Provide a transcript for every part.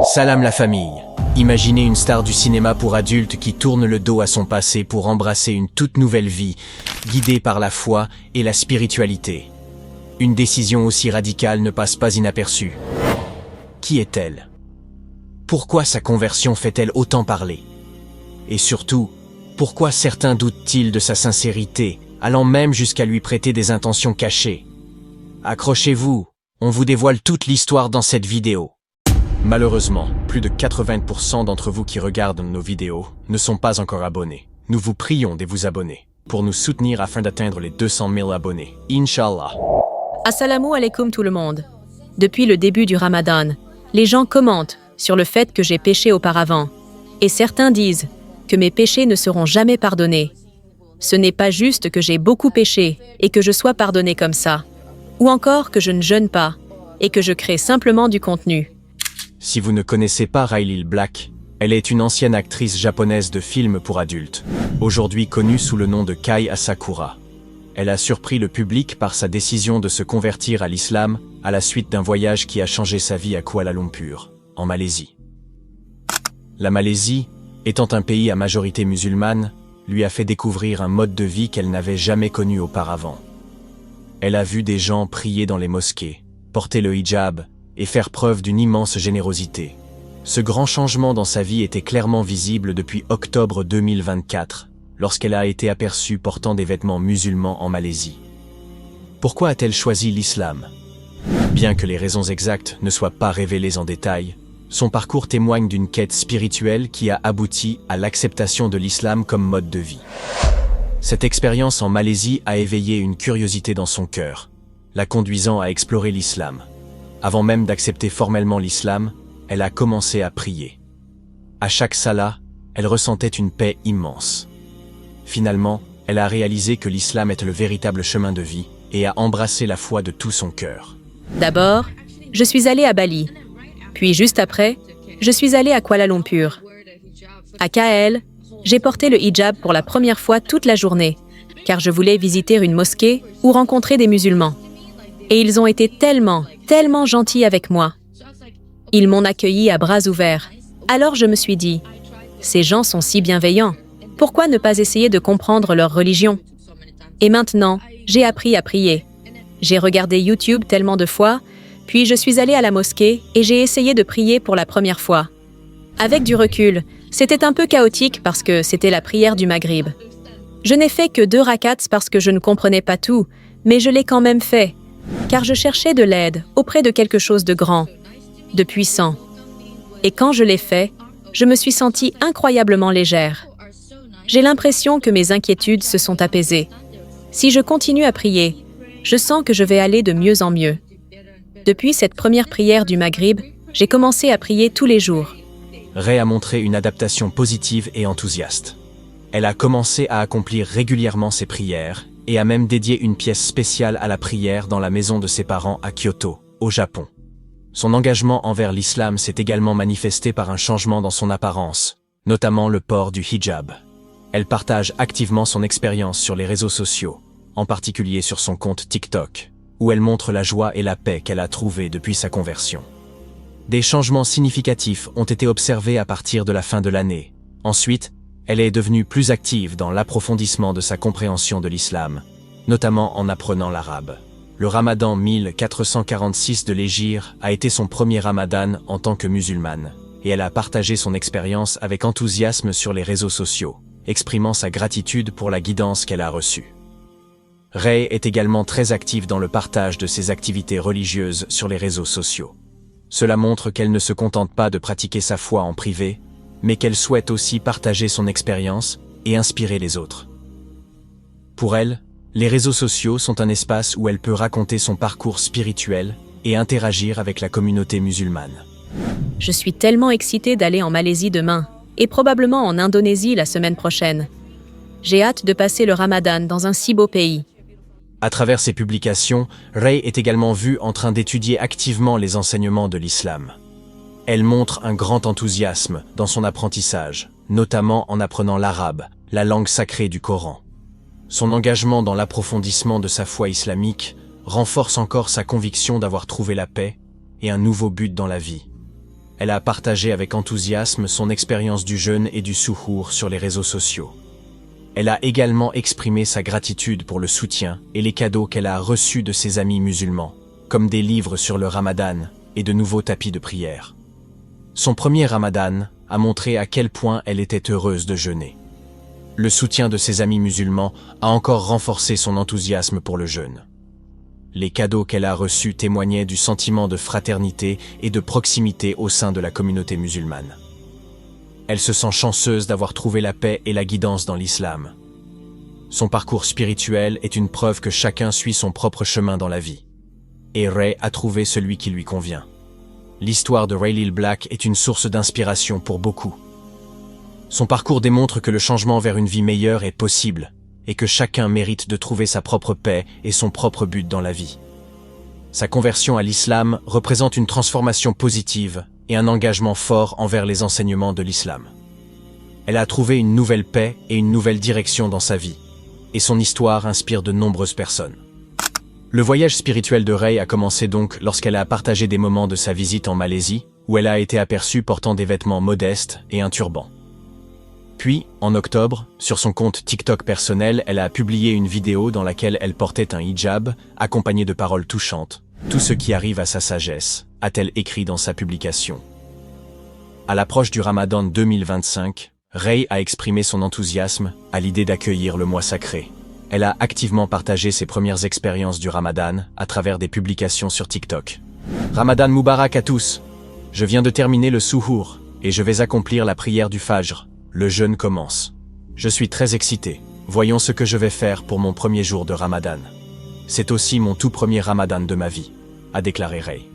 Salam la famille. Imaginez une star du cinéma pour adultes qui tourne le dos à son passé pour embrasser une toute nouvelle vie, guidée par la foi et la spiritualité. Une décision aussi radicale ne passe pas inaperçue. Qui est-elle? Pourquoi sa conversion fait-elle autant parler? Et surtout, pourquoi certains doutent-ils de sa sincérité, allant même jusqu'à lui prêter des intentions cachées? Accrochez-vous, on vous dévoile toute l'histoire dans cette vidéo. Malheureusement, plus de 80% d'entre vous qui regardent nos vidéos ne sont pas encore abonnés. Nous vous prions de vous abonner pour nous soutenir afin d'atteindre les 200 000 abonnés. Inch'Allah. Assalamu alaikum tout le monde. Depuis le début du Ramadan, les gens commentent sur le fait que j'ai péché auparavant. Et certains disent que mes péchés ne seront jamais pardonnés. Ce n'est pas juste que j'ai beaucoup péché et que je sois pardonné comme ça. Ou encore que je ne jeûne pas et que je crée simplement du contenu. Si vous ne connaissez pas Raylil Black, elle est une ancienne actrice japonaise de films pour adultes, aujourd'hui connue sous le nom de Kai Asakura. Elle a surpris le public par sa décision de se convertir à l'islam à la suite d'un voyage qui a changé sa vie à Kuala Lumpur, en Malaisie. La Malaisie, étant un pays à majorité musulmane, lui a fait découvrir un mode de vie qu'elle n'avait jamais connu auparavant. Elle a vu des gens prier dans les mosquées, porter le hijab et faire preuve d'une immense générosité. Ce grand changement dans sa vie était clairement visible depuis octobre 2024, lorsqu'elle a été aperçue portant des vêtements musulmans en Malaisie. Pourquoi a-t-elle choisi l'islam? Bien que les raisons exactes ne soient pas révélées en détail, son parcours témoigne d'une quête spirituelle qui a abouti à l'acceptation de l'islam comme mode de vie. Cette expérience en Malaisie a éveillé une curiosité dans son cœur, la conduisant à explorer l'islam. Avant même d'accepter formellement l'islam, elle a commencé à prier. À chaque salat, elle ressentait une paix immense. Finalement, elle a réalisé que l'islam est le véritable chemin de vie et a embrassé la foi de tout son cœur. D'abord, je suis allée à Bali. Puis juste après, je suis allée à Kuala Lumpur. À KL, j'ai porté le hijab pour la première fois toute la journée, car je voulais visiter une mosquée ou rencontrer des musulmans. Et ils ont été tellement gentils avec moi. Ils m'ont accueilli à bras ouverts. Alors je me suis dit, ces gens sont si bienveillants, pourquoi ne pas essayer de comprendre leur religion? Et maintenant, j'ai appris à prier. J'ai regardé YouTube tellement de fois, puis je suis allée à la mosquée et j'ai essayé de prier pour la première fois. Avec du recul, c'était un peu chaotique parce que c'était la prière du Maghrib. Je n'ai fait que 2 rakats parce que je ne comprenais pas tout, mais je l'ai quand même fait, car je cherchais de l'aide auprès de quelque chose de grand, de puissant. Et quand je l'ai fait, je me suis sentie incroyablement légère. J'ai l'impression que mes inquiétudes se sont apaisées. Si je continue à prier, je sens que je vais aller de mieux en mieux. Depuis cette première prière du Maghrib, j'ai commencé à prier tous les jours. Ray a montré une adaptation positive et enthousiaste. Elle a commencé à accomplir régulièrement ses prières et a même dédié une pièce spéciale à la prière dans la maison de ses parents à Kyoto, au Japon. Son engagement envers l'islam s'est également manifesté par un changement dans son apparence, notamment le port du hijab. Elle partage activement son expérience sur les réseaux sociaux, en particulier sur son compte TikTok, où elle montre la joie et la paix qu'elle a trouvée depuis sa conversion. Des changements significatifs ont été observés à partir de la fin de l'année. Ensuite, elle est devenue plus active dans l'approfondissement de sa compréhension de l'islam, notamment en apprenant l'arabe. Le Ramadan 1446 de l'Hégire a été son premier Ramadan en tant que musulmane, et elle a partagé son expérience avec enthousiasme sur les réseaux sociaux, exprimant sa gratitude pour la guidance qu'elle a reçue. Ray est également très active dans le partage de ses activités religieuses sur les réseaux sociaux. Cela montre qu'elle ne se contente pas de pratiquer sa foi en privé, mais qu'elle souhaite aussi partager son expérience et inspirer les autres. Pour elle, les réseaux sociaux sont un espace où elle peut raconter son parcours spirituel et interagir avec la communauté musulmane. Je suis tellement excitée d'aller en Malaisie demain, et probablement en Indonésie la semaine prochaine. J'ai hâte de passer le Ramadan dans un si beau pays. À travers ses publications, Ray est également vue en train d'étudier activement les enseignements de l'islam. Elle montre un grand enthousiasme dans son apprentissage, notamment en apprenant l'arabe, la langue sacrée du Coran. Son engagement dans l'approfondissement de sa foi islamique renforce encore sa conviction d'avoir trouvé la paix et un nouveau but dans la vie. elle a partagé avec enthousiasme son expérience du jeûne et du souhour sur les réseaux sociaux. Elle a également exprimé sa gratitude pour le soutien et les cadeaux qu'elle a reçus de ses amis musulmans, comme des livres sur le Ramadan et de nouveaux tapis de prière. Son premier Ramadan a montré à quel point elle était heureuse de jeûner. Le soutien de ses amis musulmans a encore renforcé son enthousiasme pour le jeûne. Les cadeaux qu'elle a reçus témoignaient du sentiment de fraternité et de proximité au sein de la communauté musulmane. Elle se sent chanceuse d'avoir trouvé la paix et la guidance dans l'islam. Son parcours spirituel est une preuve que chacun suit son propre chemin dans la vie. Et Ray a trouvé celui qui lui convient. L'histoire de Ray Lil Black est une source d'inspiration pour beaucoup. Son parcours démontre que le changement vers une vie meilleure est possible et que chacun mérite de trouver sa propre paix et son propre but dans la vie. Sa conversion à l'islam représente une transformation positive et un engagement fort envers les enseignements de l'islam. Elle a trouvé une nouvelle paix et une nouvelle direction dans sa vie, et son histoire inspire de nombreuses personnes. Le voyage spirituel de Ray a commencé donc lorsqu'elle a partagé des moments de sa visite en Malaisie, où elle a été aperçue portant des vêtements modestes et un turban. Puis, en octobre, sur son compte TikTok personnel, elle a publié une vidéo dans laquelle elle portait un hijab, accompagné de paroles touchantes. « Tout ce qui arrive à sa sagesse », a-t-elle écrit dans sa publication. À l'approche du Ramadan 2025, Ray a exprimé son enthousiasme à l'idée d'accueillir le mois sacré. Elle a activement partagé ses premières expériences du Ramadan à travers des publications sur TikTok. Ramadan Moubarak à tous! Je viens de terminer le souhour et je vais accomplir la prière du Fajr. Le jeûne commence. Je suis très excité. Voyons ce que je vais faire pour mon premier jour de Ramadan. C'est aussi mon tout premier Ramadan de ma vie, a déclaré Ray.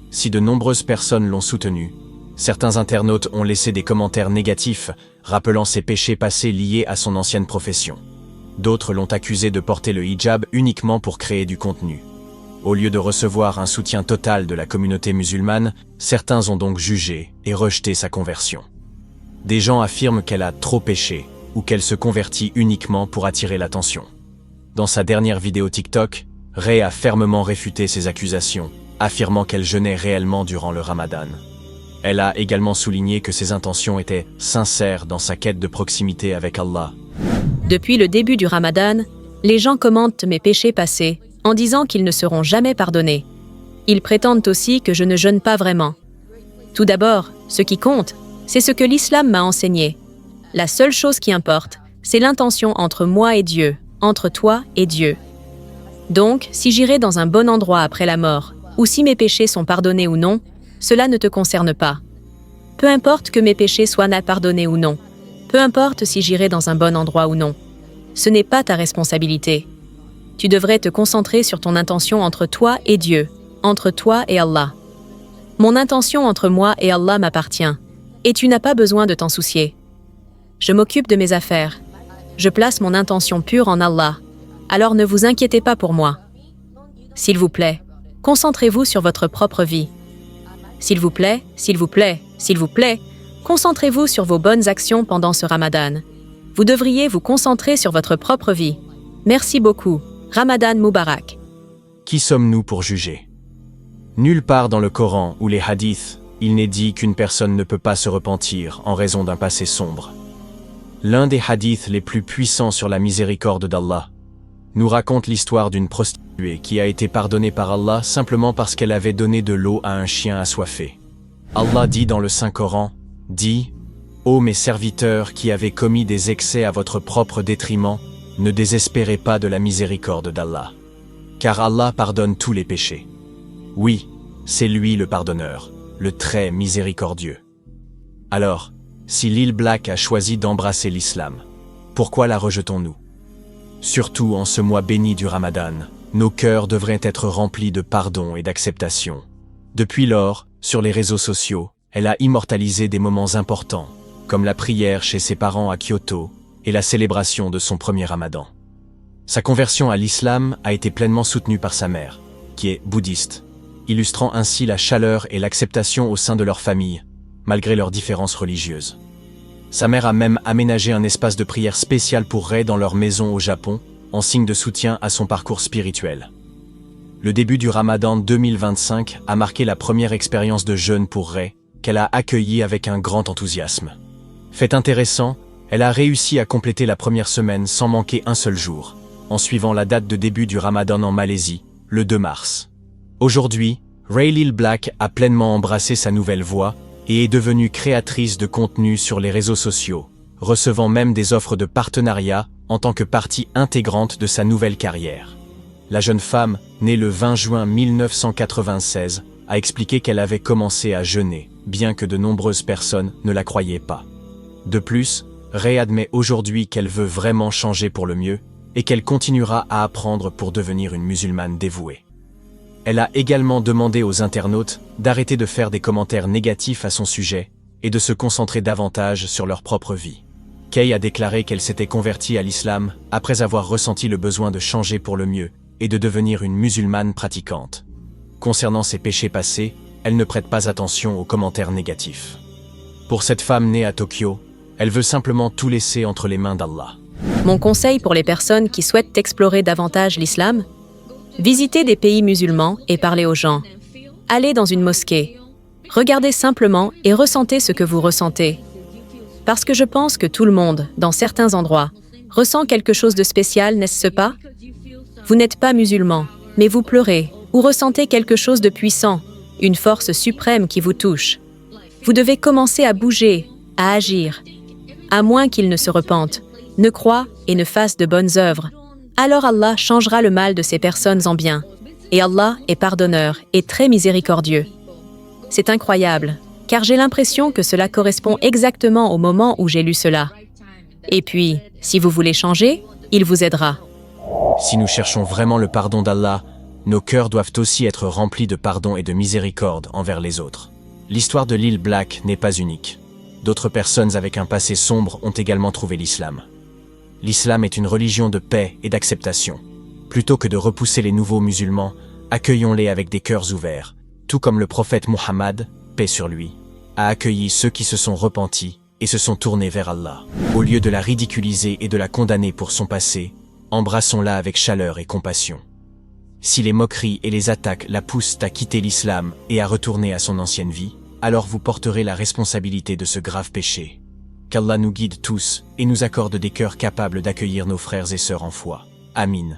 Si de nombreuses personnes l'ont soutenu, certains internautes ont laissé des commentaires négatifs, rappelant ses péchés passés liés à son ancienne profession. D'autres l'ont accusé de porter le hijab uniquement pour créer du contenu. Au lieu de recevoir un soutien total de la communauté musulmane, certains ont donc jugé et rejeté sa conversion. Des gens affirment qu'elle a trop péché ou qu'elle se convertit uniquement pour attirer l'attention. Dans sa dernière vidéo TikTok, Ray a fermement réfuté ces accusations, affirmant qu'elle jeûnait réellement durant le Ramadan. Elle a également souligné que ses intentions étaient sincères dans sa quête de proximité avec Allah. Depuis le début du Ramadan, les gens commentent mes péchés passés en disant qu'ils ne seront jamais pardonnés. Ils prétendent aussi que je ne jeûne pas vraiment. Tout d'abord, ce qui compte, c'est ce que l'islam m'a enseigné. La seule chose qui importe, c'est l'intention entre moi et Dieu, entre toi et Dieu. Donc, si j'irai dans un bon endroit après la mort, ou si mes péchés sont pardonnés ou non, cela ne te concerne pas. Peu importe que mes péchés soient pardonnés ou non. Peu importe si j'irai dans un bon endroit ou non. Ce n'est pas ta responsabilité. Tu devrais te concentrer sur ton intention entre toi et Dieu, entre toi et Allah. Mon intention entre moi et Allah m'appartient, et tu n'as pas besoin de t'en soucier. Je m'occupe de mes affaires. Je place mon intention pure en Allah. Alors ne vous inquiétez pas pour moi. S'il vous plaît, concentrez-vous sur votre propre vie. S'il vous plaît, s'il vous plaît, s'il vous plaît, concentrez-vous sur vos bonnes actions pendant ce Ramadan. Vous devriez vous concentrer sur votre propre vie. Merci beaucoup. Ramadan Moubarak. Qui sommes-nous pour juger? Nulle part dans le Coran ou les hadiths, il n'est dit qu'une personne ne peut pas se repentir en raison d'un passé sombre. L'un des hadiths les plus puissants sur la miséricorde d'Allah nous raconte l'histoire d'une prostituée qui a été pardonnée par Allah simplement parce qu'elle avait donné de l'eau à un chien assoiffé. Allah dit dans le Saint-Coran, dit « Ô mes serviteurs qui avez commis des excès à votre propre détriment, ne désespérez pas de la miséricorde d'Allah. Car Allah pardonne tous les péchés. Oui, c'est lui le pardonneur, le très miséricordieux. » Alors, si Lil Black a choisi d'embrasser l'islam, pourquoi la rejetons-nous? Surtout en ce mois béni du Ramadan, nos cœurs devraient être remplis de pardon et d'acceptation. Depuis lors, sur les réseaux sociaux, elle a immortalisé des moments importants, comme la prière chez ses parents à Kyoto et la célébration de son premier Ramadan. Sa conversion à l'islam a été pleinement soutenue par sa mère, qui est bouddhiste, illustrant ainsi la chaleur et l'acceptation au sein de leur famille, malgré leurs différences religieuses. Sa mère a même aménagé un espace de prière spécial pour Ray dans leur maison au Japon, en signe de soutien à son parcours spirituel. Le début du Ramadan 2025 a marqué la première expérience de jeûne pour Ray, qu'elle a accueilli avec un grand enthousiasme. Fait intéressant, elle a réussi à compléter la première semaine sans manquer un seul jour, en suivant la date de début du Ramadan en Malaisie, le 2 mars. Aujourd'hui, Ray Lil Black a pleinement embrassé sa nouvelle voie et est devenue créatrice de contenu sur les réseaux sociaux, recevant même des offres de partenariat en tant que partie intégrante de sa nouvelle carrière. La jeune femme, née le 20 juin 1996, a expliqué qu'elle avait commencé à jeûner, bien que de nombreuses personnes ne la croyaient pas. De plus, Ray admet aujourd'hui qu'elle veut vraiment changer pour le mieux et qu'elle continuera à apprendre pour devenir une musulmane dévouée. Elle a également demandé aux internautes d'arrêter de faire des commentaires négatifs à son sujet et de se concentrer davantage sur leur propre vie. Kay a déclaré qu'elle s'était convertie à l'islam après avoir ressenti le besoin de changer pour le mieux et de devenir une musulmane pratiquante. Concernant ses péchés passés, elle ne prête pas attention aux commentaires négatifs. Pour cette femme née à Tokyo, elle veut simplement tout laisser entre les mains d'Allah. Mon conseil pour les personnes qui souhaitent explorer davantage l'islam: visitez des pays musulmans et parlez aux gens. Allez dans une mosquée. Regardez simplement et ressentez ce que vous ressentez. Parce que je pense que tout le monde, dans certains endroits, ressent quelque chose de spécial, n'est-ce pas? Vous n'êtes pas musulman, mais vous pleurez ou ressentez quelque chose de puissant, une force suprême qui vous touche. Vous devez commencer à bouger, à agir. À moins qu'il ne se repente, ne croie et ne fasse de bonnes œuvres, alors Allah changera le mal de ces personnes en bien. Et Allah est pardonneur et très miséricordieux. C'est incroyable, car j'ai l'impression que cela correspond exactement au moment où j'ai lu cela. Et puis, si vous voulez changer, il vous aidera. Si nous cherchons vraiment le pardon d'Allah, nos cœurs doivent aussi être remplis de pardon et de miséricorde envers les autres. L'histoire de Lil Black n'est pas unique. D'autres personnes avec un passé sombre ont également trouvé l'islam. L'islam est une religion de paix et d'acceptation. Plutôt que de repousser les nouveaux musulmans, accueillons-les avec des cœurs ouverts, tout comme le prophète Muhammad, paix sur lui, a accueilli ceux qui se sont repentis et se sont tournés vers Allah. Au lieu de la ridiculiser et de la condamner pour son passé, embrassons-la avec chaleur et compassion. Si les moqueries et les attaques la poussent à quitter l'islam et à retourner à son ancienne vie, alors vous porterez la responsabilité de ce grave péché. Qu'Allah nous guide tous et nous accorde des cœurs capables d'accueillir nos frères et sœurs en foi. Amin.